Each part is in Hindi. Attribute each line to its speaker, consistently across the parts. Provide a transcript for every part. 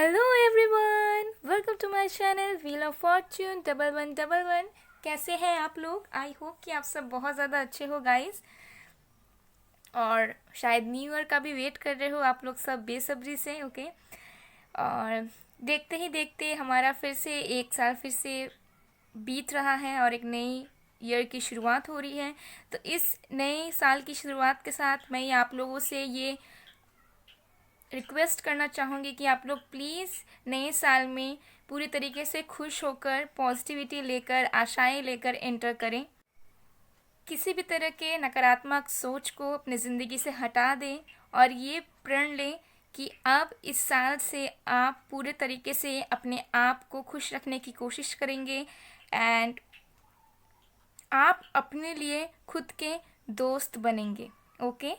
Speaker 1: Hello everyone, welcome to my channel wheel of fortune 1111। कैसे हैं आप लोग? आई होप कि आप सब बहुत ज़्यादा अच्छे हो गाइस, और शायद न्यू ईयर का भी वेट कर रहे हो आप लोग सब बेसब्री से। ओके, और देखते ही देखते हमारा फिर से एक साल फिर से बीत रहा है और एक नई ईयर की शुरुआत हो रही है। तो इस नए साल की शुरुआत के साथ मैं आप लोगों से ये रिक्वेस्ट करना चाहूँगी कि आप लोग प्लीज़ नए साल में पूरी तरीके से खुश होकर, पॉजिटिविटी लेकर, आशाएं लेकर एंटर करें। किसी भी तरह के नकारात्मक सोच को अपनी ज़िंदगी से हटा दें और ये प्रण लें कि अब इस साल से आप पूरे तरीके से अपने आप को खुश रखने की कोशिश करेंगे एंड आप अपने लिए खुद के दोस्त बनेंगे। ओके,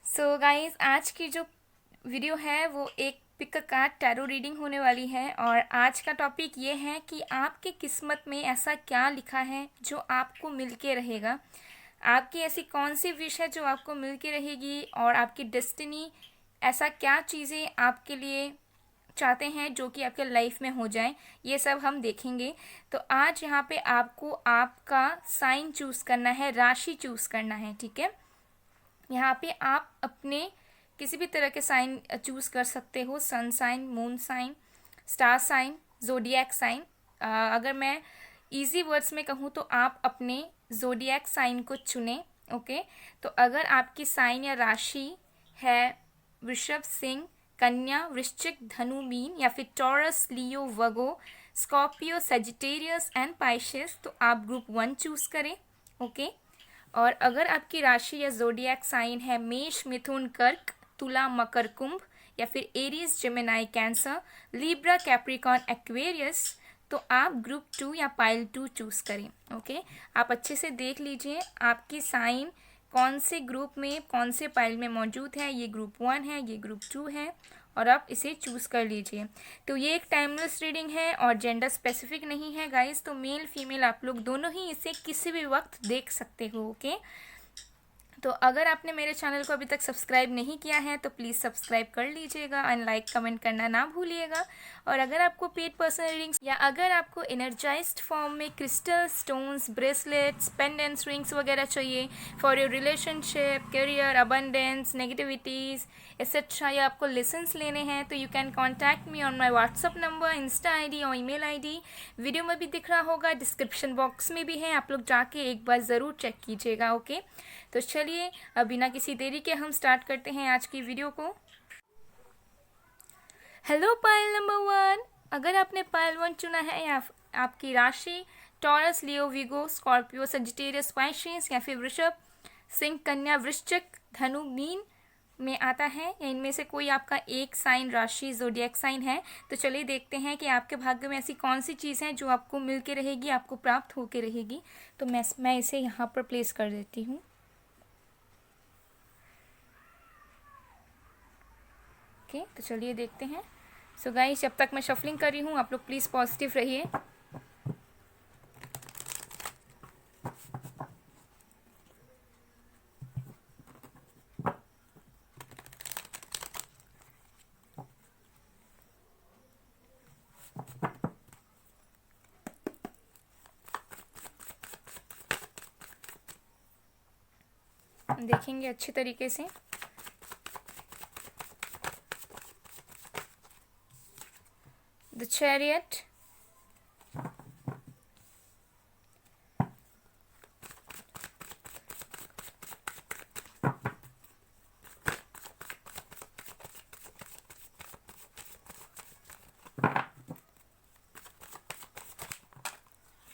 Speaker 1: सो गाइस, आज की जो वीडियो है वो एक pick a card tarot reading होने वाली है। और आज का टॉपिक ये है कि आपकी किस्मत में ऐसा क्या लिखा है जो आपको मिल के रहेगा। आपकी ऐसी कौन सी विश है जो आपको मिल के रहेगी, और आपकी डेस्टिनी, ऐसा क्या चीज़ें आपके लिए चाहते हैं जो कि आपके लाइफ में हो जाए, ये सब हम देखेंगे। तो आज यहाँ पे आपको आपका साइन चूज़ करना है, राशि चूज़ करना है। ठीक है, यहाँ पे आप अपने किसी भी तरह के साइन चूज़ कर सकते हो। Sun sign, moon sign, star sign, zodiac sign. अगर मैं इजी वर्ड्स में कहूँ तो आप अपने जोडियक साइन को चुनें। ओके, तो अगर आपकी साइन या राशि है वृषभ, सिंह, कन्या, वृश्चिक, धनु, मीन, या फिर taurus, Leo, Virgo, Scorpio, Sagittarius and Pisces, तो आप ग्रुप 1 चूज़ करें। ओके, और अगर आपकी राशि या जोडियक साइन है मेष, मिथुन, कर्क, तुला, मकर, कुंभ, या फिर Aries, Gemini, cancer, Libra, Capricorn, Aquarius, तो आप ग्रुप 2 या पाइल 2 चूज़ करें। ओके, आप अच्छे से देख लीजिए आपकी साइन कौन से ग्रुप में, कौन से पाइल में मौजूद है। ये ग्रुप 1 है, ये ग्रुप 2 है, और आप इसे चूज़ कर लीजिए। तो ये एक टाइमलेस रीडिंग है और जेंडर स्पेसिफिक नहीं है गाइस, तो मेल फीमेल आप लोग दोनों ही इसे किसी भी वक्त देख सकते हो। ओके, तो अगर आपने मेरे चैनल को अभी तक सब्सक्राइब नहीं किया है तो प्लीज़ सब्सक्राइब कर लीजिएगा एंड लाइक कमेंट करना ना भूलिएगा। और अगर आपको पेड पर्सनल रीडिंग्स या अगर आपको एनर्जाइज्ड फॉर्म में crystal, stones, bracelets, pendants, rings वगैरह चाहिए for your relationship, career, abundance, negativities etcetera, या आपको लेसन्स लेने हैं, तो you can contact me on my WhatsApp number, Insta ID और ईमेल ID वीडियो में भी दिख रहा होगा, डिस्क्रिप्शन बॉक्स में भी है, आप लोग जाके एक बार ज़रूर चेक कीजिएगा। ओके, तो चलिए अब बिना किसी देरी के हम स्टार्ट करते हैं आज की वीडियो को। हेलो पाइल नंबर 1, अगर आपने पाइल 1 चुना है या आपकी राशि टॉरस, लियो, विगो, स्कॉर्पियो, सजिटेरियस, पाइसेस, या फिर वृषभ, सिंह, कन्या, वृश्चिक, धनु, मीन में आता है, या इनमें से कोई आपका एक साइन राशि जोडियक साइन है, तो चलिए देखते हैं कि आपके भाग्य में ऐसी कौन सी चीज़ है जो आपको मिल के रहेगी, आपको प्राप्त होके रहेगी। तो मैं इसे यहाँ पर प्लेस कर देती हूँ। ओके, तो चलिए देखते हैं। सो गाइस, जब तक मैं शफलिंग कर रही हूँ आप लोग प्लीज़ पॉजिटिव रहिए। देखेंगे अच्छी तरीके से। द चैरियट,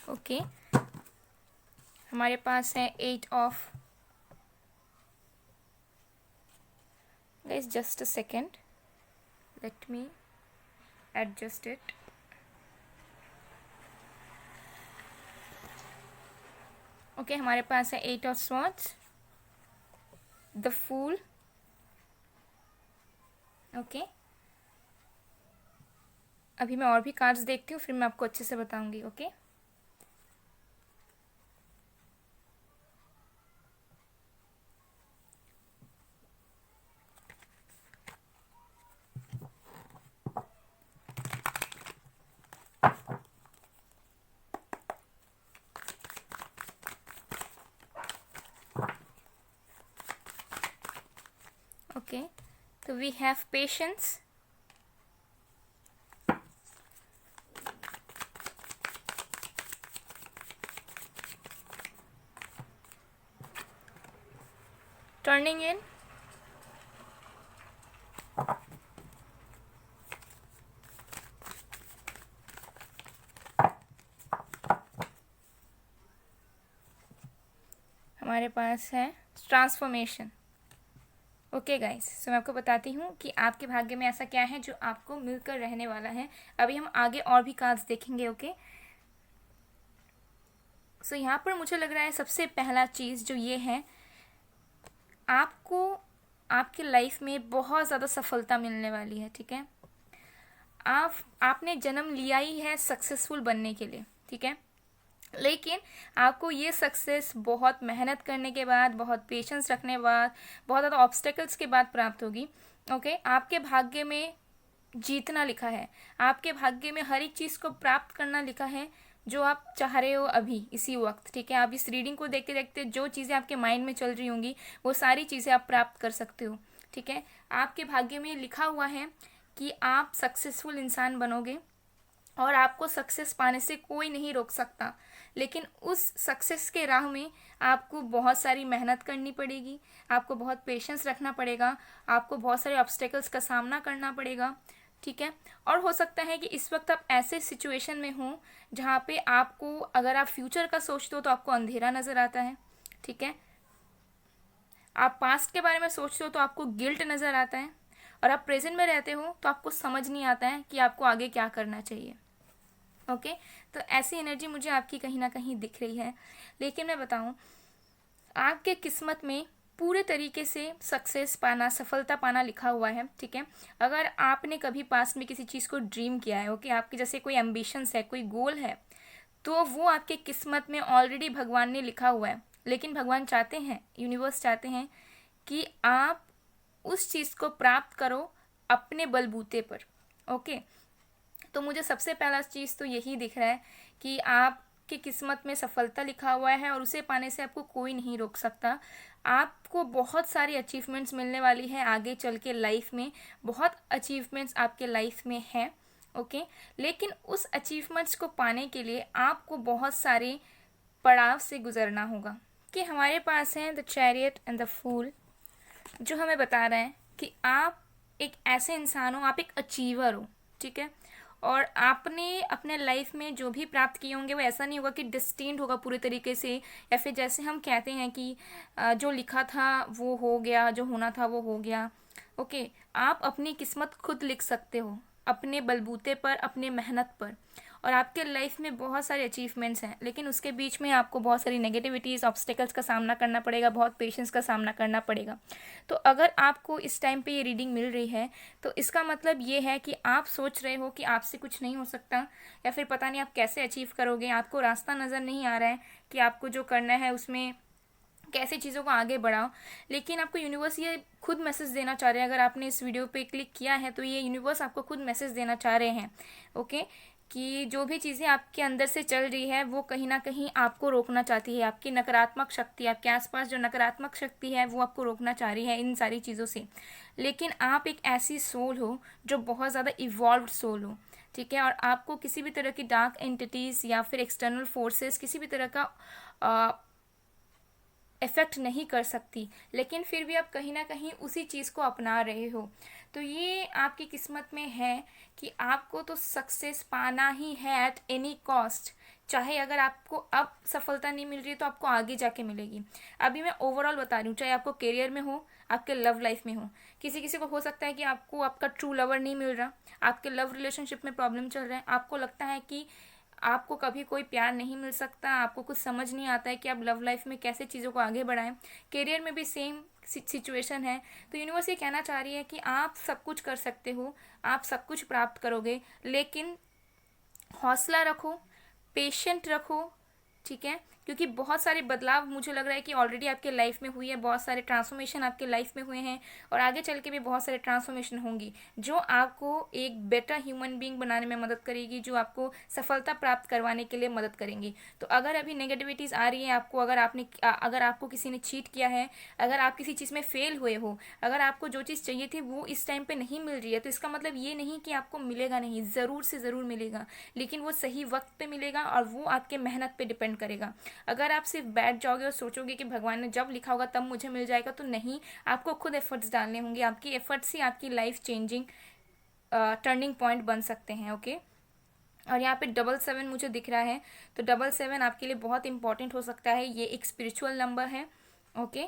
Speaker 1: ओके, हमारे पास है 8 of, guys just a second, let me adjust it. Okay, हमारे पास है 8 of swords, the fool. Okay, अभी मैं और भी कार्ड्स देखती हूँ, फिर मैं आपको अच्छे से बताऊंगी। ओके, ओके, तो we have patience, turning in, हमारे पास है ट्रांसफॉर्मेशन। ओके गाइस, सो मैं आपको बताती हूँ कि आपके भाग्य में ऐसा क्या है जो आपको मिलकर रहने वाला है। अभी हम आगे और भी कार्ड्स देखेंगे। ओके, सो यहाँ पर मुझे लग रहा है सबसे पहला चीज़ जो ये है, आपको आपकी लाइफ में बहुत ज़्यादा सफलता मिलने वाली है। ठीक है, आपने जन्म लिया ही है सक्सेसफुल बनने के लिए। ठीक है, लेकिन आपको ये सक्सेस बहुत मेहनत करने के बाद, बहुत पेशेंस रखने के बाद, बहुत ज़्यादा ऑब्स्टेकल्स के बाद प्राप्त होगी। ओके, आपके भाग्य में जीतना लिखा है, आपके भाग्य में हर एक चीज़ को प्राप्त करना लिखा है जो आप चाह रहे हो अभी इसी वक्त। ठीक है, आप इस रीडिंग को देखते देखते जो चीज़ें आपके माइंड में चल रही होंगी वो सारी चीज़ें आप प्राप्त कर सकते हो। ठीक है, आपके भाग्य में लिखा हुआ है कि आप सक्सेसफुल इंसान बनोगे और आपको सक्सेस पाने से कोई नहीं रोक सकता। लेकिन उस सक्सेस के राह में आपको बहुत सारी मेहनत करनी पड़ेगी, आपको बहुत पेशेंस रखना पड़ेगा, आपको बहुत सारे ऑब्स्टेकल्स का सामना करना पड़ेगा। ठीक है, और हो सकता है कि इस वक्त आप ऐसे सिचुएशन में हो जहाँ पे आपको, अगर आप फ्यूचर का सोचते हो तो आपको अंधेरा नज़र आता है। ठीक है, आप पास्ट के बारे में सोचते हो तो आपको गिल्ट नज़र आता है, और आप प्रेजेंट में रहते हो तो आपको समझ नहीं आता है कि आपको आगे क्या करना चाहिए। ओके, तो ऐसी एनर्जी मुझे आपकी कहीं ना कहीं दिख रही है। लेकिन मैं बताऊं, आपके किस्मत में पूरे तरीके से सक्सेस पाना, सफलता पाना लिखा हुआ है। ठीक है, अगर आपने कभी पास्ट में किसी चीज़ को ड्रीम किया है, ओके, आपके जैसे कोई एम्बिशंस है, कोई गोल है, तो वो आपके किस्मत में ऑलरेडी भगवान ने लिखा हुआ है। लेकिन भगवान चाहते हैं, यूनिवर्स चाहते हैं कि आप उस चीज़ को प्राप्त करो अपने बलबूते पर। ओके, तो मुझे सबसे पहला चीज़ तो यही दिख रहा है कि आपकी किस्मत में सफलता लिखा हुआ है और उसे पाने से आपको कोई नहीं रोक सकता। आपको बहुत सारी अचीवमेंट्स मिलने वाली है आगे चल के लाइफ में, बहुत अचीवमेंट्स आपके लाइफ में हैं। ओके, लेकिन उस अचीवमेंट्स को पाने के लिए आपको बहुत सारे पड़ाव से गुजरना होगा। कि हमारे पास है the chariot and the fool, जो हमें बता रहे हैं कि आप एक ऐसे इंसान हो, आप एक अचीवर हो। ठीक है, और आपने अपने लाइफ में जो भी प्राप्त किए होंगे वो ऐसा नहीं होगा कि डिस्टिंक्ट होगा पूरे तरीके से, या फिर जैसे हम कहते हैं कि जो लिखा था वो हो गया, जो होना था वो हो गया। ओके, आप अपनी किस्मत खुद लिख सकते हो अपने बलबूते पर, अपने मेहनत पर। और आपके लाइफ में बहुत सारे अचीवमेंट्स हैं, लेकिन उसके बीच में आपको बहुत सारी नेगेटिविटीज़, ऑब्स्टेकल्स का सामना करना पड़ेगा, बहुत पेशेंस का सामना करना पड़ेगा। तो अगर आपको इस टाइम पे ये रीडिंग मिल रही है तो इसका मतलब ये है कि आप सोच रहे हो कि आपसे कुछ नहीं हो सकता, या फिर पता नहीं आप कैसे अचीव करोगे, आपको रास्ता नज़र नहीं आ रहा है कि आपको जो करना है उसमें कैसे चीज़ों को आगे बढ़ाओ। लेकिन आपको यूनिवर्स ये खुद मैसेज देना चाह रहे हैं, अगर आपने इस वीडियो पे क्लिक किया है तो ये यूनिवर्स आपको खुद मैसेज देना चाह रहे हैं। ओके, कि जो भी चीज़ें आपके अंदर से चल रही है वो कहीं ना कहीं आपको रोकना चाहती है। आपकी नकारात्मक शक्ति, आपके आसपास जो नकारात्मक शक्ति है वो आपको रोकना चाह रही है इन सारी चीज़ों से। लेकिन आप एक ऐसी सोल हो जो बहुत ज़्यादा इवॉल्व्ड सोल हो। ठीक है, और आपको किसी भी तरह की डार्क एंटिटीज़ या फिर एक्सटर्नल फोर्सेस किसी भी तरह का इफ़ेक्ट नहीं कर सकती, लेकिन फिर भी आप कहीं ना कहीं उसी चीज़ को अपना रहे हो। तो ये आपकी किस्मत में है कि आपको तो सक्सेस पाना ही है एट एनी कॉस्ट। चाहे अगर आपको अब सफलता नहीं मिल रही है तो आपको आगे जाके मिलेगी। अभी मैं ओवरऑल बता रही हूँ, चाहे आपको करियर में हो, आपके लव लाइफ में हो। किसी किसी को हो सकता है कि आपको आपका ट्रू लवर नहीं मिल रहा, आपके लव रिलेशनशिप में प्रॉब्लम चल रहा है, आपको लगता है कि आपको कभी कोई प्यार नहीं मिल सकता, आपको कुछ समझ नहीं आता है कि आप लव लाइफ में कैसे चीज़ों को आगे बढ़ाएं। करियर में भी सेम सिचुएशन है। तो यूनिवर्स ये कहना चाह रही है कि आप सब कुछ कर सकते हो, आप सब कुछ प्राप्त करोगे, लेकिन हौसला रखो, पेशेंट रखो। ठीक है, क्योंकि बहुत सारे बदलाव मुझे लग रहा है कि ऑलरेडी आपके लाइफ में हुई है, बहुत सारे ट्रांसफॉर्मेशन आपके लाइफ में हुए हैं और आगे चल के भी बहुत सारे ट्रांसफॉर्मेशन होंगी जो आपको एक बेटर ह्यूमन बीइंग बनाने में मदद करेगी, जो आपको सफलता प्राप्त करवाने के लिए मदद करेंगी। तो अगर अभी नेगेटिविटीज़ आ रही है आपको, अगर आपको किसी ने चीट किया है, अगर आप किसी चीज़ में फेल हुए हो, अगर आपको जो चीज़ चाहिए थी वो इस टाइम पे नहीं मिल रही है, तो इसका मतलब ये नहीं कि आपको मिलेगा नहीं, ज़रूर से ज़रूर मिलेगा, लेकिन वो सही वक्त पे मिलेगा और वो आपके मेहनत पे डिपेंड करेगा। अगर आप सिर्फ बैठ जाओगे और सोचोगे कि भगवान ने जब लिखा होगा तब मुझे मिल जाएगा, तो नहीं, आपको खुद एफर्ट्स डालने होंगे। आपकी एफर्ट्स ही आपकी लाइफ चेंजिंग टर्निंग पॉइंट बन सकते हैं। ओके, और यहाँ पे 777 मुझे दिख रहा है, तो 777 आपके लिए बहुत इंपॉर्टेंट हो सकता है, ये एक स्पिरिचुअल नंबर है। ओके,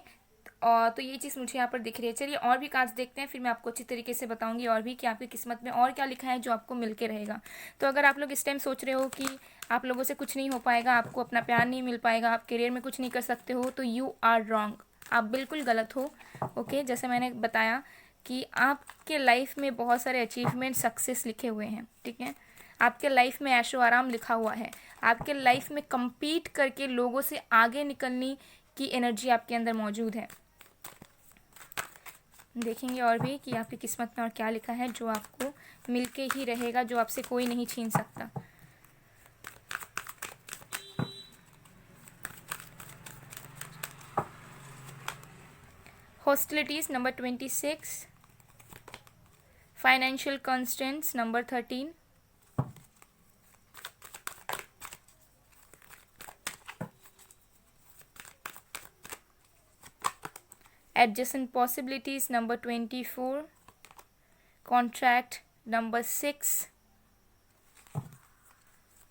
Speaker 1: और तो ये चीज़ मुझे यहाँ पर दिख रही है। चलिए और भी कार्ड्स देखते हैं, फिर मैं आपको अच्छी तरीके से बताऊंगी और भी कि आपकी किस्मत में और क्या लिखा है जो आपको मिल के रहेगा। तो अगर आप लोग इस टाइम सोच रहे हो कि आप लोगों से कुछ नहीं हो पाएगा, आपको अपना प्यार नहीं मिल पाएगा, आप करियर में कुछ नहीं कर सकते हो, तो यू आर रॉन्ग, आप बिल्कुल गलत हो। ओके, जैसे मैंने बताया कि आपके लाइफ में बहुत सारे अचीवमेंट, सक्सेस लिखे हुए हैं। ठीक है, आपके लाइफ में ऐशो आराम लिखा हुआ है, आपके लाइफ में compete करके लोगों से आगे निकलने की एनर्जी आपके अंदर मौजूद है। देखेंगे और भी कि आपकी किस्मत में और क्या लिखा है जो आपको मिलके ही रहेगा, जो आपसे कोई नहीं छीन सकता। Hostilities number 26, financial constraints number 13, adjacent possibilities number 24, contract number 6।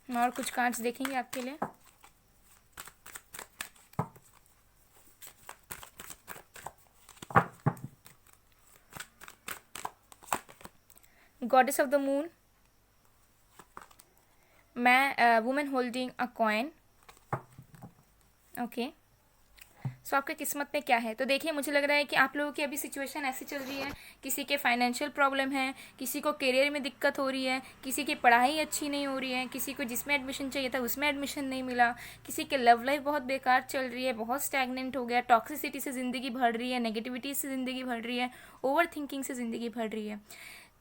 Speaker 1: और कुछ कार्ड्स देखेंगे आपके लिए। Goddess of the moon, women holding a coin. Okay, so आपकी किस्मत में क्या है, तो देखिए मुझे लग रहा है कि आप लोगों की अभी सिचुएशन ऐसी चल रही है, किसी के फाइनेंशियल प्रॉब्लम है, किसी को करियर में दिक्कत हो रही है, किसी की पढ़ाई अच्छी नहीं हो रही है, किसी को जिसमें एडमिशन चाहिए था उसमें एडमिशन नहीं मिला, किसी के लव लाइफ बहुत बेकार चल रही है, बहुत स्टैगनेंट हो गया, टॉक्सिसिटी से ज़िंदगी भर रही है, नेगेटिविटी से ज़िंदगी भर रही है, ओवर थिंकिंग से ज़िंदगी भर रही है।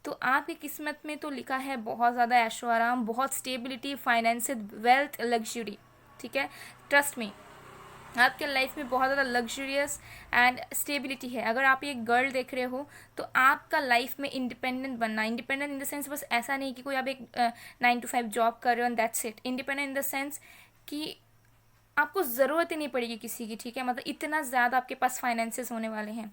Speaker 1: तो आपकी किस्मत में तो लिखा है बहुत ज़्यादा ऐशो आराम, बहुत स्टेबिलिटी, फाइनेंशियल वेल्थ, लग्जरी। ठीक है, ट्रस्ट में आपके लाइफ में बहुत ज़्यादा लग्जरियस एंड स्टेबिलिटी है। अगर आप एक गर्ल देख रहे हो तो आपका लाइफ में इंडिपेंडेंट बनना, इंडिपेंडेंट इन द सेंस बस ऐसा नहीं कि कोई आप एक 9 to 5 जॉब कर रहे हो and that's it. Independent in the sense कि आपको ज़रूरत ही नहीं पड़ेगी किसी की। ठीक है, मतलब इतना ज़्यादा आपके पास फाइनेंसेस होने वाले हैं,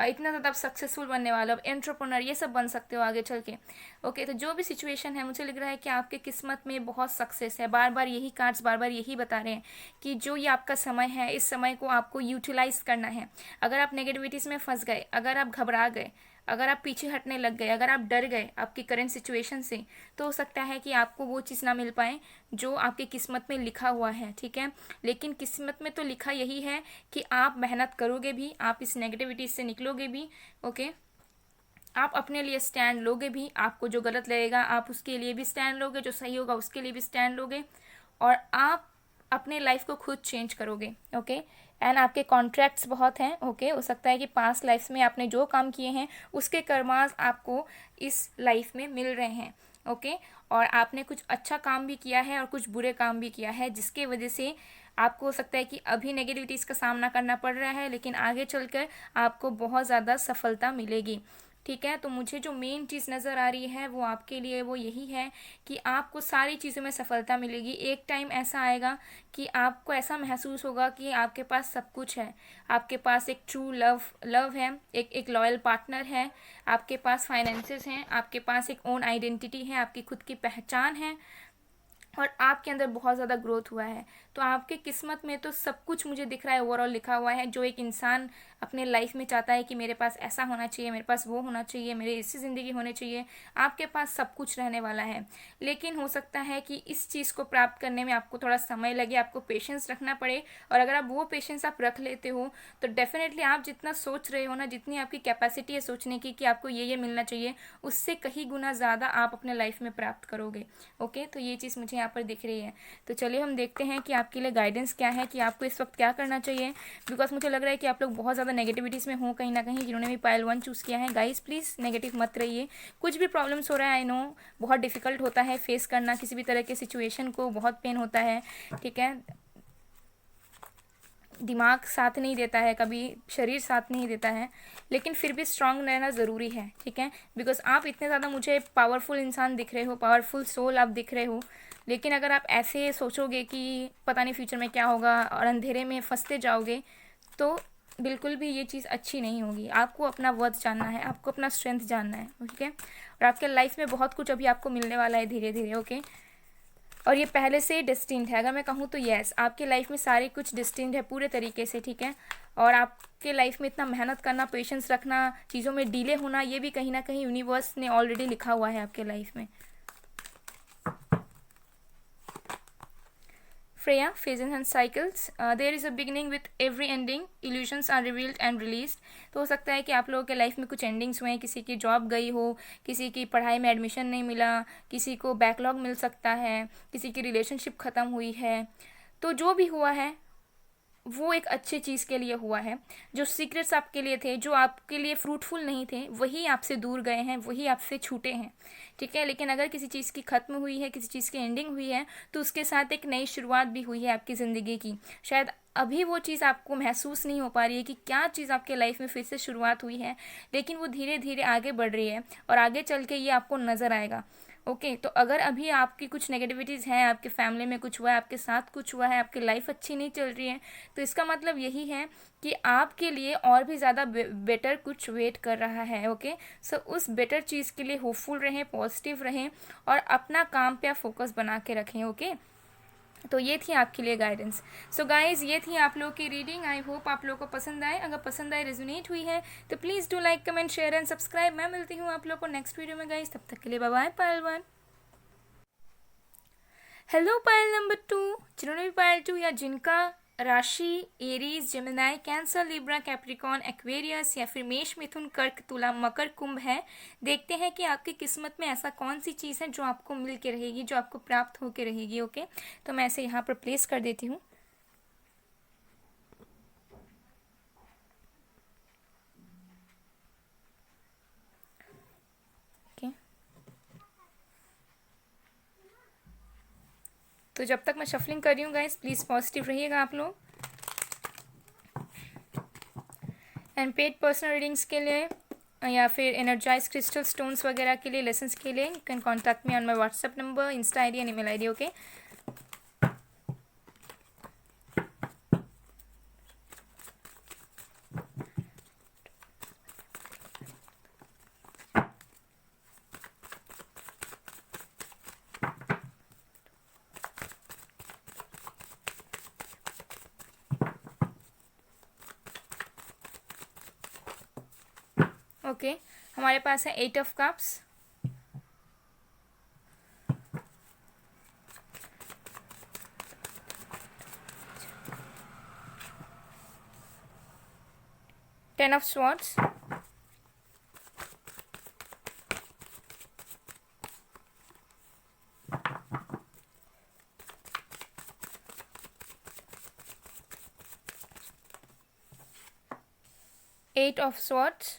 Speaker 1: इतना ज़्यादा आप सक्सेसफुल बनने वाले हो, एंटरप्रेन्योर ये सब बन सकते हो आगे चल के। ओके, तो जो भी सिचुएशन है मुझे लग रहा है कि आपके किस्मत में बहुत सक्सेस है। बार बार यही कार्ड्स बार बार यही बता रहे हैं कि जो ये आपका समय है, इस समय को आपको यूटिलाइज करना है। अगर आप नेगेटिविटीज़ में फंस गए, अगर आप घबरा गए, अगर आप पीछे हटने लग गए, अगर आप डर गए आपकी करंट सिचुएशन से, तो हो सकता है कि आपको वो चीज़ ना मिल पाए जो आपकी किस्मत में लिखा हुआ है। ठीक है, लेकिन किस्मत में तो लिखा यही है कि आप मेहनत करोगे भी, आप इस नेगेटिविटी से निकलोगे भी। ओके, आप अपने लिए स्टैंड लोगे भी, आपको जो गलत लगेगा आप उसके लिए भी स्टैंड लोगे, जो सही होगा उसके लिए भी स्टैंड लोगे, और आप अपने लाइफ को खुद चेंज करोगे। ओके, एंड आपके कॉन्ट्रैक्ट्स बहुत हैं। ओके, हो सकता है कि पास्ट लाइफ में आपने जो काम किए हैं उसके कर्मास आपको इस लाइफ में मिल रहे हैं। ओके, और आपने कुछ अच्छा काम भी किया है और कुछ बुरे काम भी किया है, जिसके वजह से आपको हो सकता है कि अभी नेगेटिविटीज़ का सामना करना पड़ रहा है, लेकिन आगे चलकर आपको बहुत ज़्यादा सफलता मिलेगी। ठीक है, तो मुझे जो मेन चीज़ नज़र आ रही है वो आपके लिए वो यही है कि आपको सारी चीज़ों में सफलता मिलेगी। एक टाइम ऐसा आएगा कि आपको ऐसा महसूस होगा कि आपके पास सब कुछ है, आपके पास एक ट्रू लव है, एक लॉयल पार्टनर है, आपके पास फाइनेंसेस हैं, आपके पास एक ओन आइडेंटिटी है, आपकी खुद की पहचान है, और आपके अंदर बहुत ज़्यादा ग्रोथ हुआ है। तो आपके किस्मत में तो सब कुछ मुझे दिख रहा है, ओवरऑल लिखा हुआ है, जो एक इंसान अपने लाइफ में चाहता है कि मेरे पास ऐसा होना चाहिए, मेरे पास वो होना चाहिए, मेरी ऐसी ज़िंदगी होनी चाहिए। आपके पास सब कुछ रहने वाला है, लेकिन हो सकता है कि इस चीज़ को प्राप्त करने में आपको थोड़ा समय लगे, आपको पेशेंस रखना पड़े। और अगर आप वो पेशेंस आप रख लेते हो तो डेफिनेटली आप जितना सोच रहे हो ना, जितनी आपकी कैपेसिटी है सोचने की कि आपको ये मिलना चाहिए, उससे कहीं गुना ज़्यादा आप अपने लाइफ में प्राप्त करोगे। ओके, तो ये चीज़ मुझे यहाँ पर दिख रही है। तो चलिए हम देखते हैं कि आपके लिए गाइडेंस क्या है कि आपको इस वक्त क्या करना चाहिए, बिकॉज मुझे लग रहा है कि आप लोग बहुत ज़्यादा नेगेटिविटीज़ में हो कहीं ना कहीं, जिन्होंने भी पाइल 1 चूज़ किया है। गाइस प्लीज़ नेगेटिव मत रहिए। कुछ भी प्रॉब्लम्स हो रहा है, आई नो बहुत डिफ़िकल्ट होता है फेस करना किसी भी तरह के सिचुएशन को, बहुत पेन होता है, ठीक है, दिमाग साथ नहीं देता है, कभी शरीर साथ नहीं देता है, लेकिन फिर भी स्ट्रांग रहना ज़रूरी है, ठीक है, बिकॉज आप इतने ज़्यादा मुझे पावरफुल इंसान दिख रहे हो, पावरफुल सोल आप दिख रहे हो, लेकिन अगर आप ऐसे सोचोगे कि पता नहीं फ्यूचर में क्या होगा और अंधेरे में फंसते जाओगे, तो बिल्कुल भी ये चीज़ अच्छी नहीं होगी। आपको अपना वर्थ जानना है, आपको अपना स्ट्रेंथ जानना है, ठीक है, और आपके लाइफ में बहुत कुछ अभी आपको मिलने वाला है धीरे धीरे, ओके, और ये पहले से ही डिस्टिंक्ट है। अगर मैं कहूँ तो यस, आपके लाइफ में सारे कुछ डिस्टिंक्ट है पूरे तरीके से, ठीक है, और आपके लाइफ में इतना मेहनत करना, पेशेंस रखना, चीज़ों में डिले होना, ये भी कहीं ना कहीं यूनिवर्स ने ऑलरेडी लिखा हुआ है आपके लाइफ में। Freya, phases and cycles. There is a beginning with every ending. Illusions are revealed and released. तो हो सकता है कि आप लोगों के लाइफ में कुछ एंडिंग्स हुए हैं, किसी की जॉब गई हो, किसी की पढ़ाई में एडमिशन नहीं मिला, किसी को बैकलॉग मिल सकता है, किसी की रिलेशनशिप ख़त्म हुई है, तो जो भी हुआ है वो एक अच्छी चीज़ के लिए हुआ है। जो सीक्रेट्स आपके लिए थे, जो आपके लिए फ्रूटफुल नहीं थे, वही आपसे दूर गए हैं, वही आपसे छूटे हैं, ठीक है, लेकिन अगर किसी चीज़ की ख़त्म हुई है, किसी चीज़ की एंडिंग हुई है, तो उसके साथ एक नई शुरुआत भी हुई है आपकी ज़िंदगी की। शायद अभी वो चीज़ आपको महसूस नहीं हो पा रही है कि क्या चीज़ आपके लाइफ में फिर से शुरुआत हुई है, लेकिन वो धीरे धीरे आगे बढ़ रही है और आगे चल के ये आपको नज़र आएगा, ओके। तो अगर अभी आपकी कुछ नेगेटिविटीज़ हैं, आपके फैमिली में कुछ हुआ है, आपके साथ कुछ हुआ है, आपकी लाइफ अच्छी नहीं चल रही है, तो इसका मतलब यही है कि आपके लिए और भी ज़्यादा बेटर कुछ वेट कर रहा है, ओके। सो उस बेटर चीज़ के लिए होपफुल रहें, पॉजिटिव रहें और अपना काम पे आप फोकस बना के रखें, ओके। तो ये थी आपके लिए गाइडेंस। सो गाइज, ये थी आप लोगों की रीडिंग। आई होप आप लोगों को पसंद आए। अगर पसंद आए, रेजोनेट हुई है, तो please do like, comment, share and subscribe. मैं मिलती हूँ आप लोगों को नेक्स्ट वीडियो में गाइज, तब तक के लिए बाय बाय। पायल 1। हेलो पायल नंबर 2, जिन्होंने भी पायल 2 या जिनका राशि Aries, Gemini, cancer, Libra, Capricorn, Aquarius या फिर मेष, मिथुन, कर्क, तुला, मकर, कुंभ है, देखते हैं कि आपकी किस्मत में ऐसा कौन सी चीज़ है जो आपको मिल के रहेगी, जो आपको प्राप्त होके रहेगी, ओके। तो मैं इसे यहाँ पर प्लेस कर देती हूँ। तो जब तक मैं शफलिंग कर रही हूँ गाइस, प्लीज़ पॉजिटिव रहिएगा आप लोग। एंड पेड पर्सनल रीडिंग्स के लिए या फिर एनर्जाइज क्रिस्टल स्टोन्स वगैरह के लिए, लेसन्स के लिए, you can contact me on my WhatsApp number, Insta I D and email I D, okay. Okay, हमारे पास है 8 of cups, Ten of Swords, Eight of Swords,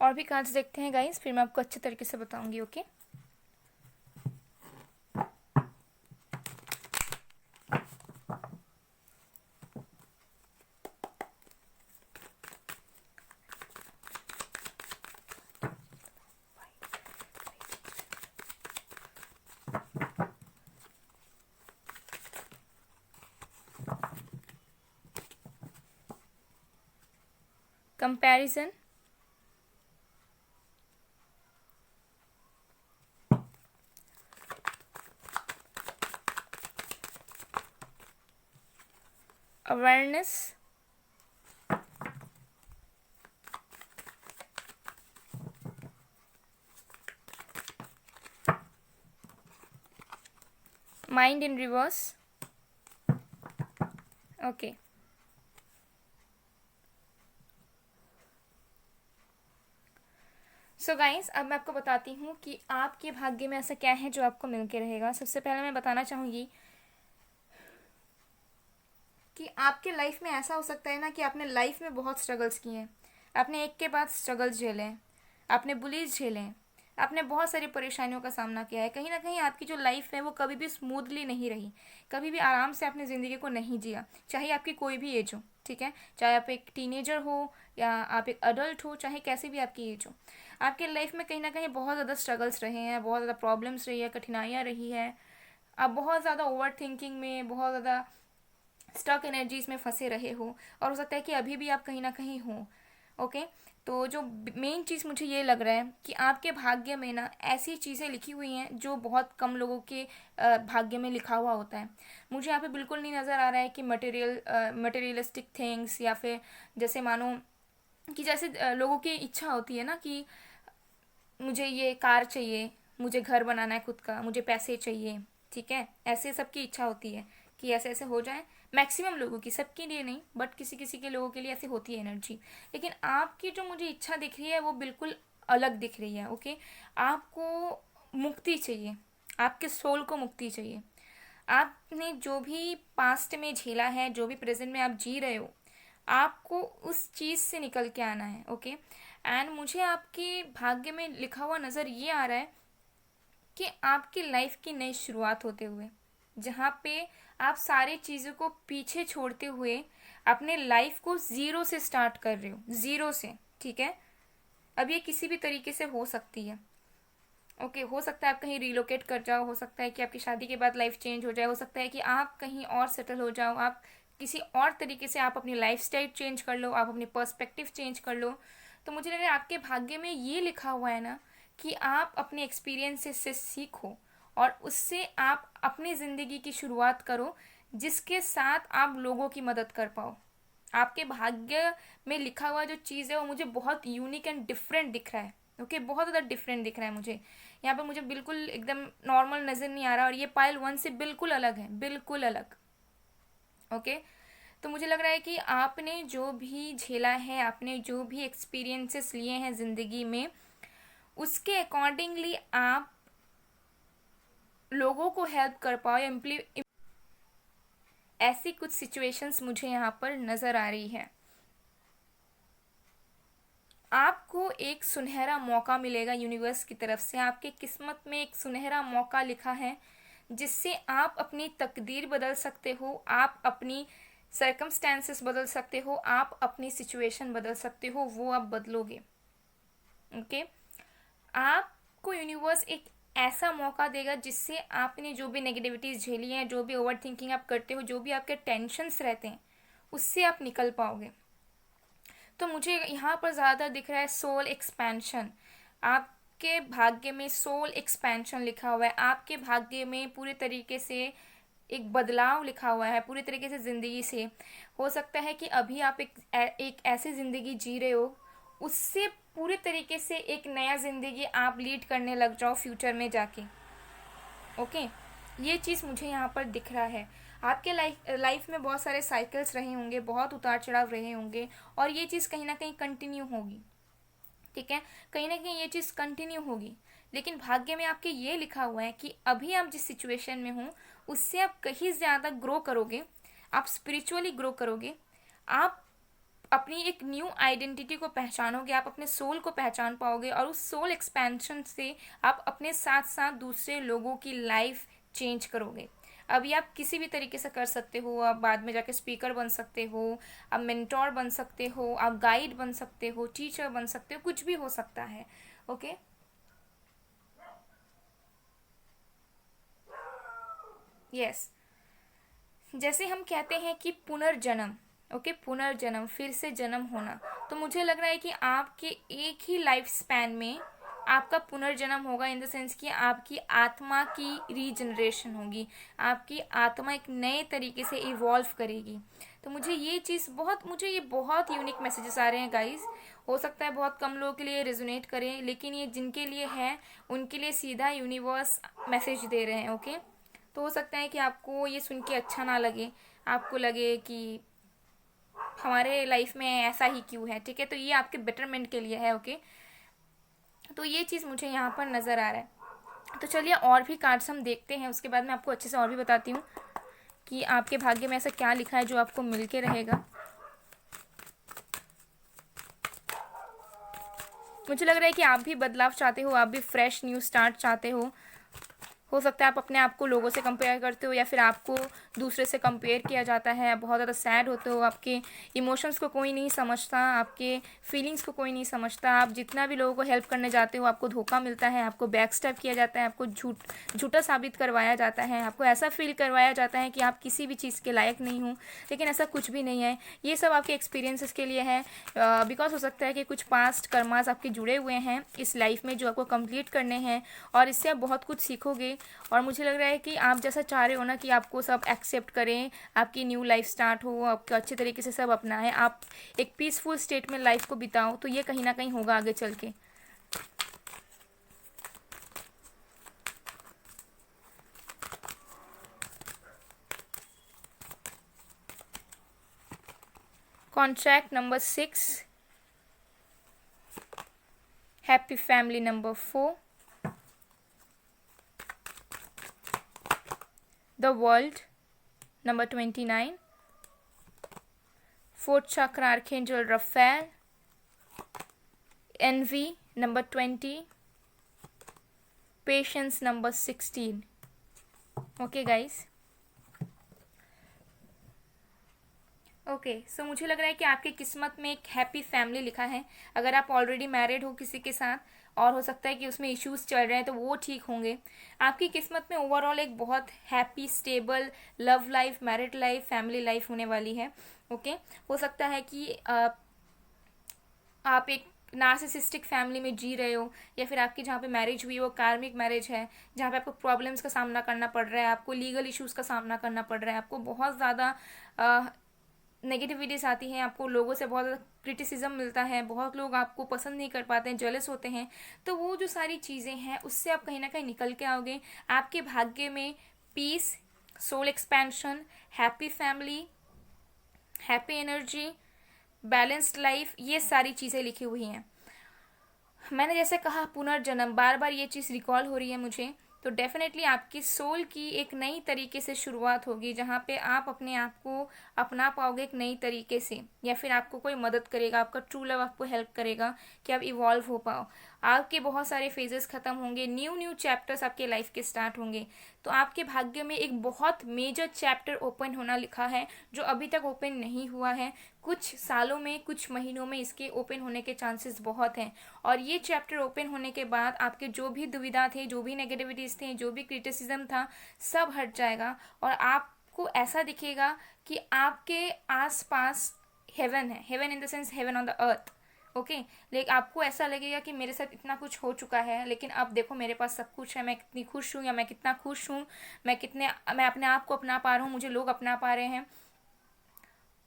Speaker 1: और भी कार्ड्स देखते हैं गाइस, फिर मैं आपको अच्छे तरीके से बताऊंगी, okay. Comparison, awareness, mind in reverse, okay. So guys, अब मैं आपको बताती हूँ कि आपके भाग्य में ऐसा क्या है जो आपको मिल के रहेगा। सबसे पहले मैं बताना चाहूँगी कि आपके लाइफ में ऐसा हो सकता है ना कि आपने लाइफ में बहुत स्ट्रगल्स किए हैं, आपने एक के बाद स्ट्रगल्स झेले हैं, आपने बुलीज झेले हैं, आपने बहुत सारी परेशानियों का सामना किया है। कहीं ना कहीं आपकी जो लाइफ है वो कभी भी स्मूथली नहीं रही, कभी भी आराम से आपने ज़िंदगी को नहीं जिया, चाहे आपकी कोई भी एज हो, ठीक है। चाहे आप एक टीनेजर हो या आप एक अडल्ट हो, चाहे कैसी भी आपकी एज हो, आपके लाइफ में कहीं ना कहीं बहुत ज़्यादा स्ट्रगल्स रहे हैं, बहुत ज़्यादा प्रॉब्लम्स रही है, कठिनाइयाँ रही है। आप बहुत ज़्यादा ओवर थिंकिंग में, बहुत ज़्यादा स्टक एनर्जीज में फंसे रहे हो, और हो सकता है कि अभी भी आप कहीं ना कहीं हो। ओके, तो जो मेन चीज़ मुझे ये लग रहा है कि आपके भाग्य में ना ऐसी चीज़ें लिखी हुई हैं जो बहुत कम लोगों के भाग्य में लिखा हुआ होता है। मुझे यहाँ पे बिल्कुल नहीं नज़र आ रहा है कि मटेरियलिस्टिक थिंग्स, या फिर जैसे मानो कि जैसे लोगों की इच्छा होती है ना कि मुझे ये कार चाहिए, मुझे घर बनाना है खुद का, मुझे पैसे चाहिए, ठीक है। ऐसे सबकी इच्छा होती है कि ऐसे ऐसे हो जाए। मैक्सिमम लोगों की, सबके लिए नहीं, बट किसी किसी के लोगों के लिए ऐसी होती है एनर्जी। लेकिन आपकी जो मुझे इच्छा दिख रही है वो बिल्कुल अलग दिख रही है। ओके, आपको मुक्ति चाहिए, आपके सोल को मुक्ति चाहिए। आपने जो भी पास्ट में झेला है, जो भी प्रेजेंट में आप जी रहे हो, आपको उस चीज़ से निकल के आना है। ओके, एंड मुझे आपके भाग्य में लिखा हुआ नज़र ये आ रहा है कि आपकी लाइफ की नई शुरुआत होते हुए, जहाँ पे आप सारी चीज़ों को पीछे छोड़ते हुए अपने लाइफ को ज़ीरो से स्टार्ट कर रहे हो, ज़ीरो से, ठीक है। अब ये किसी भी तरीके से हो सकती है। ओके, हो सकता है आप कहीं रिलोकेट कर जाओ, हो सकता है कि आपकी शादी के बाद लाइफ चेंज हो जाए, हो सकता है कि आप कहीं और सेटल हो जाओ, आप किसी और तरीके से आप अपनी लाइफ स्टाइल चेंज कर लो, आप अपनी पर्सपेक्टिव चेंज कर लो। तो मुझे लग रहा है आपके भाग्य में ये लिखा हुआ है ना कि आप अपने एक्सपीरियंसेस से सीखो और उससे आप अपनी ज़िंदगी की शुरुआत करो, जिसके साथ आप लोगों की मदद कर पाओ। आपके भाग्य में लिखा हुआ जो चीज़ है वो मुझे बहुत यूनिक एंड डिफरेंट दिख रहा है। ओके, बहुत ज़्यादा डिफरेंट दिख रहा है मुझे यहाँ पे। मुझे बिल्कुल एकदम नॉर्मल नज़र नहीं आ रहा, और ये पाइल वन से बिल्कुल अलग है, बिल्कुल अलग। ओके, तो मुझे लग रहा है कि आपने जो भी झेला है, आपने जो भी एक्सपीरियंसेस लिए हैं ज़िंदगी में, उसके अकॉर्डिंगली आप लोगों को हेल्प कर पाओ, ऐसी कुछ सिचुएशंस मुझे यहाँ पर नज़र आ रही है। आपको एक सुनहरा मौका मिलेगा यूनिवर्स की तरफ से, आपके किस्मत में एक सुनहरा मौका लिखा है जिससे आप अपनी तकदीर बदल सकते हो, आप अपनी सर्कमस्टेंसेस बदल सकते हो, आप अपनी सिचुएशन बदल सकते हो, वो आप बदलोगे। ओके, आपको यूनिवर्स एक ऐसा मौका देगा जिससे आपने जो भी नेगेटिविटीज़ झेली हैं, जो भी ओवर थिंकिंग आप करते हो, जो भी आपके टेंशन्स रहते हैं, उससे आप निकल पाओगे। तो मुझे यहाँ पर ज़्यादा दिख रहा है सोल एक्सपेंशन। आपके भाग्य में सोल एक्सपेंशन लिखा हुआ है, आपके भाग्य में पूरे तरीके से एक बदलाव लिखा हुआ है, पूरी तरीके से ज़िंदगी से। हो सकता है कि अभी आप एक ऐसी ज़िंदगी जी रहे हो, उससे पूरे तरीके से एक नया ज़िंदगी आप लीड करने लग जाओ फ्यूचर में जाके। ओके, ये चीज़ मुझे यहाँ पर दिख रहा है। आपके लाइफ में बहुत सारे साइकिल्स रहे होंगे, बहुत उतार चढ़ाव रहे होंगे, और ये चीज़ कहीं ना कहीं कंटिन्यू होगी, ठीक है। कहीं ना कहीं ये चीज़ कंटिन्यू होगी, लेकिन भाग्य में आपके ये लिखा हुआ है कि अभी आप जिस सिचुएशन में हो उससे आप कहीं ज़्यादा ग्रो करोगे, आप स्पिरिचुअली ग्रो करोगे, आप अपनी एक न्यू आइडेंटिटी को पहचानोगे, आप अपने सोल को पहचान पाओगे, और उस सोल एक्सपेंशन से आप अपने साथ साथ दूसरे लोगों की लाइफ चेंज करोगे। अभी आप किसी भी तरीके से कर सकते हो, आप बाद में जाके स्पीकर बन सकते हो, आप मेंटोर बन सकते हो, आप गाइड बन सकते हो, टीचर बन सकते हो, कुछ भी हो सकता है। ओके, यस, जैसे हम कहते हैं कि पुनर्जन्म, ओके, पुनर्जन्म, फिर से जन्म होना। तो मुझे लग रहा है कि आपके एक ही लाइफ स्पैन में आपका पुनर्जन्म होगा, इन द सेंस कि आपकी आत्मा की रीजनरेशन होगी, आपकी आत्मा एक नए तरीके से इवॉल्व करेगी। तो मुझे ये बहुत यूनिक मैसेजेस आ रहे हैं गाइस। हो सकता है बहुत कम लोगों के लिए रेजोनेट करें, लेकिन ये जिनके लिए है उनके लिए सीधा यूनिवर्स मैसेज दे रहे हैं। ओके, तो हो सकता है कि आपको ये सुन के अच्छा ना लगे, आपको लगे कि हमारे लाइफ में ऐसा ही क्यों है, ठीक है। तो ये आपके बेटरमेंट के लिए है। ओके, तो ये चीज़ मुझे यहाँ पर नज़र आ रहा है। तो चलिए और भी कार्ड्स हम देखते हैं, उसके बाद मैं आपको अच्छे से और भी बताती हूँ कि आपके भाग्य में ऐसा क्या लिखा है जो आपको मिल के रहेगा। मुझे लग रहा है कि आप भी बदलाव चाहते हो, आप भी फ्रेश न्यू स्टार्ट चाहते हो सकता है आप अपने आप को लोगों से कंपेयर करते हो या फिर आपको दूसरे से कंपेयर किया जाता है, आप बहुत ज़्यादा सैड होते हो, आपके इमोशंस को कोई नहीं समझता, आपके फीलिंग्स को कोई नहीं समझता, आप जितना भी लोगों को हेल्प करने जाते हो आपको धोखा मिलता है, आपको बैक स्टैप किया जाता है, आपको झूठा साबित करवाया जाता है, आपको ऐसा फील करवाया जाता है कि आप किसी भी चीज़ के लायक नहीं हो, लेकिन ऐसा कुछ भी नहीं है। ये सब आपके एक्सपीरियंसेस के लिए है, बिकॉज हो सकता है कि कुछ पास्ट कर्मास आपके जुड़े हुए हैं इस लाइफ में जो आपको कंप्लीट करने हैं, और इससे आप बहुत कुछ सीखोगे। और मुझे लग रहा है कि आप जैसा चाह रहे हो ना कि आपको सब एक्सेप्ट करें, आपकी न्यू लाइफ स्टार्ट हो, आपको अच्छे तरीके से सब अपनाएं, आप एक पीसफुल स्टेट में लाइफ को बिताओ, तो ये कहीं ना कहीं होगा आगे चल के। Contract number 6, happy family number 4, the world number 29, fourth chakra archangel Raphael, envy number 20, patience number 16। Okay guys, okay so मुझे लग रहा है कि आपकी किस्मत में एक हैप्पी फैमिली लिखा है। अगर आप ऑलरेडी मैरिड हो किसी के साथ और हो सकता है कि उसमें इश्यूज चल रहे हैं तो वो ठीक होंगे। आपकी किस्मत में ओवरऑल एक बहुत happy stable love life, married life, family life होने वाली है। ओके हो सकता है कि आप एक नार्सिसिस्टिक फैमिली में जी रहे हो, या फिर आपकी जहाँ पे मैरिज हुई है वो कार्मिक मैरिज है, जहाँ पे आपको प्रॉब्लम्स का सामना करना पड़ रहा है, आपको लीगल इश्यूज का सामना करना पड़ रहा है, आपको बहुत ज़्यादा नेगेटिविटीज़ आती हैं, आपको लोगों से बहुत ज़्यादा क्रिटिसिज्म मिलता है, बहुत लोग आपको पसंद नहीं कर पाते हैं, जेलस होते हैं। तो वो जो सारी चीज़ें हैं उससे आप कहीं ना कहीं निकल के आओगे। आपके भाग्य में peace, soul expansion, happy family, happy energy, balanced life, ये सारी चीज़ें लिखी हुई हैं। मैंने जैसे कहा पुनर्जन्म, बार बार ये चीज़ रिकॉल हो रही है मुझे, तो डेफिनेटली आपकी सोल की एक नई तरीके से शुरुआत होगी, जहाँ पे आप अपने आप को अपना पाओगे एक नई तरीके से, या फिर आपको कोई मदद करेगा, आपका ट्रू लव आपको हेल्प करेगा कि आप इवॉल्व हो पाओ। आपके बहुत सारे फेजेस खत्म होंगे, न्यू न्यू चैप्टर्स आपके लाइफ के स्टार्ट होंगे। तो आपके भाग्य में एक बहुत मेजर चैप्टर ओपन होना लिखा है जो अभी तक ओपन नहीं हुआ है। कुछ सालों में, कुछ महीनों में इसके ओपन होने के चांसेस बहुत हैं। और ये चैप्टर ओपन होने के बाद आपके जो भी दुविधा थे, जो भी नेगेटिविटीज़ थे, जो भी क्रिटिसिज्म था, सब हट जाएगा और आपको ऐसा दिखेगा कि आपके आसपास हेवन है। Heaven in the sense heaven on the earth. Okay लेकिन आपको ऐसा लगेगा कि मेरे साथ इतना कुछ हो चुका है, लेकिन अब देखो मेरे पास सब कुछ है, मैं कितनी खुश हूँ, या मैं कितना खुश हूँ, मैं अपने आप को अपना पा रहा हूँ, मुझे लोग अपना पा रहे हैं।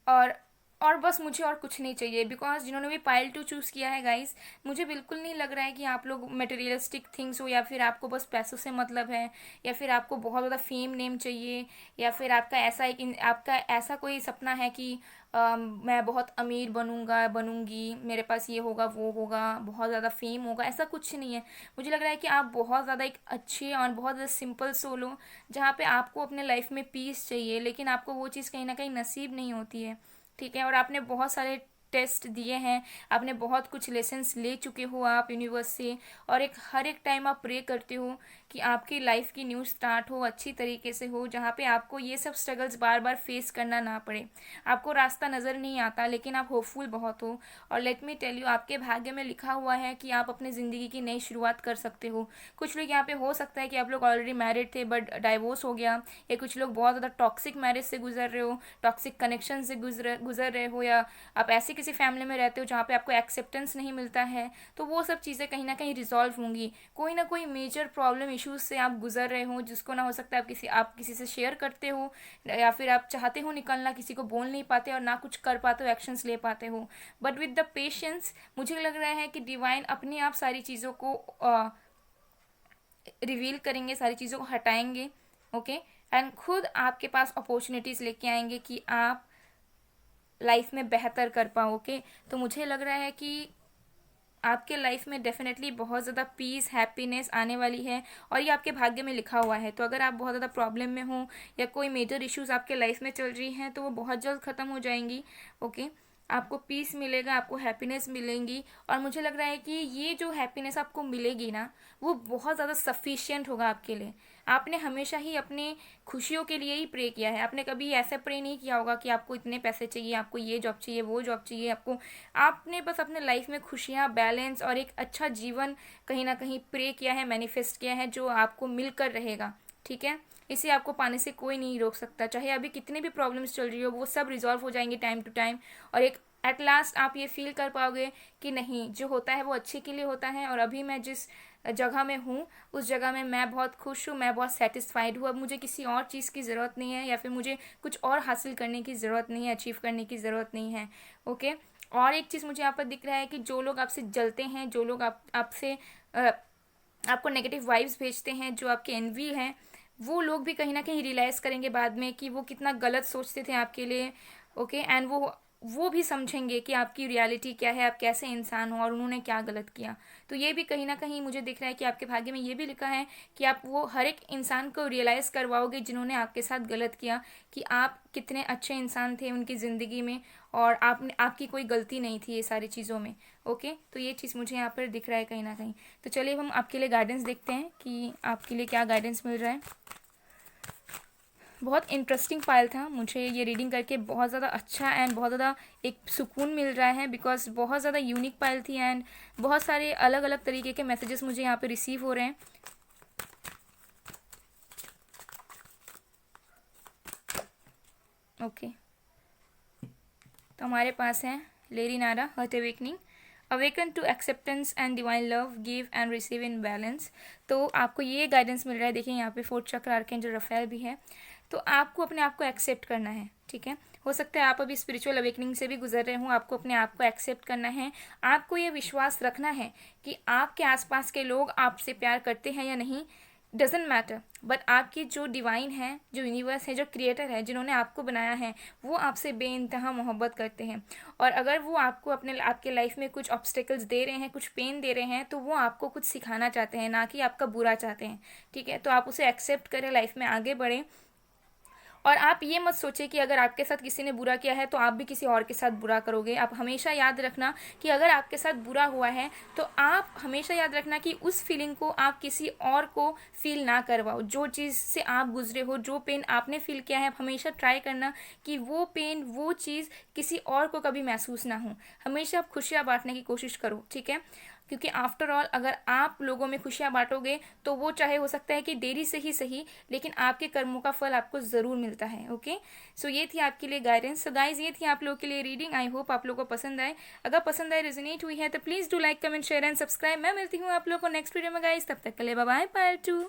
Speaker 1: और और बस मुझे और कुछ नहीं चाहिए, बिकॉज जिन्होंने भी पाइल टू चूज़ किया है गाइस, मुझे बिल्कुल नहीं लग रहा है कि आप लोग मटेरियलिस्टिक थिंग्स हो, या फिर आपको बस पैसों से मतलब है, या फिर आपको बहुत ज़्यादा फेम नेम चाहिए, या फिर आपका ऐसा कोई सपना है कि मैं बहुत अमीर बनूंगा, बनूंगी, मेरे पास ये होगा वो होगा, बहुत ज़्यादा फेम होगा, ऐसा कुछ नहीं है। मुझे लग रहा है कि आप बहुत ज़्यादा एक अच्छे और बहुत ज़्यादा सिंपल सोल हो, जहाँ पे आपको अपने लाइफ में पीस चाहिए, लेकिन आपको वो चीज़ कहीं ना कहीं नसीब नहीं होती है। ठीक है, और आपने बहुत सारे टेस्ट दिए हैं, आपने बहुत कुछ लेसन्स ले चुके हो आप यूनिवर्स से, और हर एक टाइम आप प्रे करते हो कि आपकी लाइफ की न्यू स्टार्ट हो, अच्छी तरीके से हो, जहाँ पे आपको ये सब स्ट्रगल्स बार बार फेस करना ना पड़े। आपको रास्ता नज़र नहीं आता, लेकिन आप होपफुल बहुत हो। और लेट मी टेल यू, आपके भाग्य में लिखा हुआ है कि आप अपनी ज़िंदगी की नई शुरुआत कर सकते हो। कुछ लोग यहाँ पे हो सकता है कि आप लोग ऑलरेडी मैरिड थे बट डाइवोर्स हो गया, या कुछ लोग बहुत ज़्यादा टॉक्सिक मैरिज से गुजर रहे हो, टॉक्सिक कनेक्शन से गुजर रहे हो, या आप ऐसी किसी फैमिली में रहते हो जहाँ पे आपको एक्सेप्टेंस नहीं मिलता है। तो वो सब चीज़ें कहीं ना कहीं रिजॉल्व होंगी। कोई ना कोई मेजर प्रॉब्लम इश्यूज से आप गुजर रहे हो, जिसको ना हो सकता है आप किसी से शेयर करते हो, या फिर आप चाहते हो निकलना, किसी को बोल नहीं पाते और ना कुछ कर पाते हो, एक्शंस ले पाते हो। बट विद द पेशेंस मुझे लग रहा है कि डिवाइन अपने आप सारी चीज़ों को रिवील करेंगे, सारी चीज़ों को हटाएंगे। ओके एंड खुद आपके पास अपॉर्चुनिटीज़ लेके आएंगे कि आप लाइफ में बेहतर कर पाओ। ओके तो मुझे लग रहा है कि आपके लाइफ में डेफिनेटली बहुत ज़्यादा पीस हैप्पीनेस आने वाली है, और ये आपके भाग्य में लिखा हुआ है। तो अगर आप बहुत ज़्यादा प्रॉब्लम में हो या कोई मेजर इश्यूज आपके लाइफ में चल रही हैं तो वो बहुत जल्द ख़त्म हो जाएंगी। ओके, आपको पीस मिलेगा, आपको हैप्पीनेस मिलेंगी, और मुझे लग रहा है कि ये जो हैप्पीनेस आपको मिलेगी ना, वो बहुत ज़्यादा सफिशियंट होगा आपके लिए। आपने हमेशा ही अपने खुशियों के लिए ही प्रे किया है, आपने कभी ऐसा प्रे नहीं किया होगा कि आपको इतने पैसे चाहिए, आपको ये जॉब चाहिए, वो जॉब चाहिए, आपने बस अपने लाइफ में खुशियाँ, बैलेंस और एक अच्छा जीवन कहीं ना कहीं प्रे किया है, मैनिफेस्ट किया है, जो आपको मिलकर रहेगा। ठीक है, इसे आपको पाने से कोई नहीं रोक सकता। चाहे अभी कितनी भी प्रॉब्लम्स चल रही हो, वो सब रिजॉल्व हो जाएंगे टाइम टू टाइम, और एक एट लास्ट आप ये फील कर पाओगे कि नहीं, जो होता है वो अच्छे के लिए होता है, और अभी मैं जिस जगह में हूँ उस जगह में मैं बहुत खुश हूँ, मैं बहुत सेटिस्फाइड हूँ। अब मुझे किसी और चीज़ की ज़रूरत नहीं है, या फिर मुझे कुछ और हासिल करने की ज़रूरत नहीं है, अचीव करने की ज़रूरत नहीं है। ओके, और एक चीज़ मुझे यहाँ पर दिख रहा है कि जो लोग आपसे जलते हैं, जो लोग आपसे आपको नेगेटिव वाइब्स भेजते हैं, जो आपके एनवी हैं, वो लोग भी कहीं ना कहीं रियलाइज़ करेंगे बाद में कि वो कितना गलत सोचते थे आपके लिए। ओके, एंड वो भी समझेंगे कि आपकी रियलिटी क्या है, आप कैसे इंसान हो और उन्होंने क्या गलत किया। तो ये भी कहीं ना कहीं मुझे दिख रहा है कि आपके भाग्य में ये भी लिखा है कि आप वो हर एक इंसान को रियलाइज़ करवाओगे जिन्होंने आपके साथ गलत किया, कि आप कितने अच्छे इंसान थे उनकी ज़िंदगी में, और आपकी कोई गलती नहीं थी ये सारी चीज़ों में। ओके, तो ये चीज़ मुझे यहाँ पर दिख रहा है कहीं ना कहीं। तो चलिए हम आपके लिए गाइडेंस देखते हैं कि आपके लिए क्या गाइडेंस मिल रहा है। बहुत इंटरेस्टिंग फाइल था, मुझे ये रीडिंग करके बहुत ज़्यादा अच्छा एंड बहुत ज़्यादा एक सुकून मिल रहा है, बिकॉज बहुत ज़्यादा यूनिक फाइल थी, एंड बहुत सारे अलग अलग तरीके के मैसेजेस मुझे यहाँ पे रिसीव हो रहे हैं। ओके, तो हमारे पास है लेडी नारा, heart awakening, awaken to acceptance and divine love, give and receive in balance. तो आपको ये गाइडेंस मिल रहा है। देखिए यहाँ पे 4th चक्र आर्कएंजल रफेल भी है। तो आपको अपने आप को एक्सेप्ट करना है। ठीक है, हो सकता है आप अभी स्पिरिचुअल अवेकनिंग से भी गुजर रहे हो, आपको अपने आप को एक्सेप्ट करना है। आपको ये विश्वास रखना है कि आपके आसपास के लोग आपसे प्यार करते हैं या नहीं, डजेंट मैटर, बट आपकी जो डिवाइन है, जो यूनिवर्स है, जो क्रिएटर है, जिन्होंने आपको बनाया है, वो आपसे बेइंतहा मोहब्बत करते हैं। और अगर वो आपको आपके लाइफ में कुछ ऑब्स्टेकल्स दे रहे हैं, कुछ पेन दे रहे हैं, तो वो आपको कुछ सिखाना चाहते हैं, ना कि आपका बुरा चाहते हैं। ठीक है, तो आप उसे एक्सेप्ट करें, लाइफ में आगे बढ़ें। और आप ये मत सोचें कि अगर आपके साथ किसी ने बुरा किया है तो आप भी किसी और के साथ बुरा करोगे। आप हमेशा याद रखना कि अगर आपके साथ बुरा हुआ है तो आप हमेशा याद रखना कि उस फीलिंग को आप किसी और को फील ना करवाओ। जो चीज़ से आप गुजरे हो, जो पेन आपने फील किया है, हमेशा ट्राई करना कि वो पेन, वो चीज़ किसी और को कभी महसूस ना हो। हमेशा आप खुशियाँ बांटने की कोशिश करो। ठीक है, क्योंकि आफ्टर ऑल अगर आप लोगों में खुशियाँ बांटोगे तो वो चाहे हो सकता है कि देरी से ही सही, लेकिन आपके कर्मों का फल आपको ज़रूर मिलता है। ओके, सो ये थी आपके लिए गाइडेंस। सो गाइज, ये थी आप लोगों के लिए रीडिंग। आई होप आप लोगों को पसंद आए। अगर पसंद आए, रेजोनेट हुई है, तो please do like, comment, share and subscribe. मैं मिलती हूँ आप लोगों को नेक्स्ट वीडियो में गाइज। तब तक के लिए बाय बाय, पार्ट 2।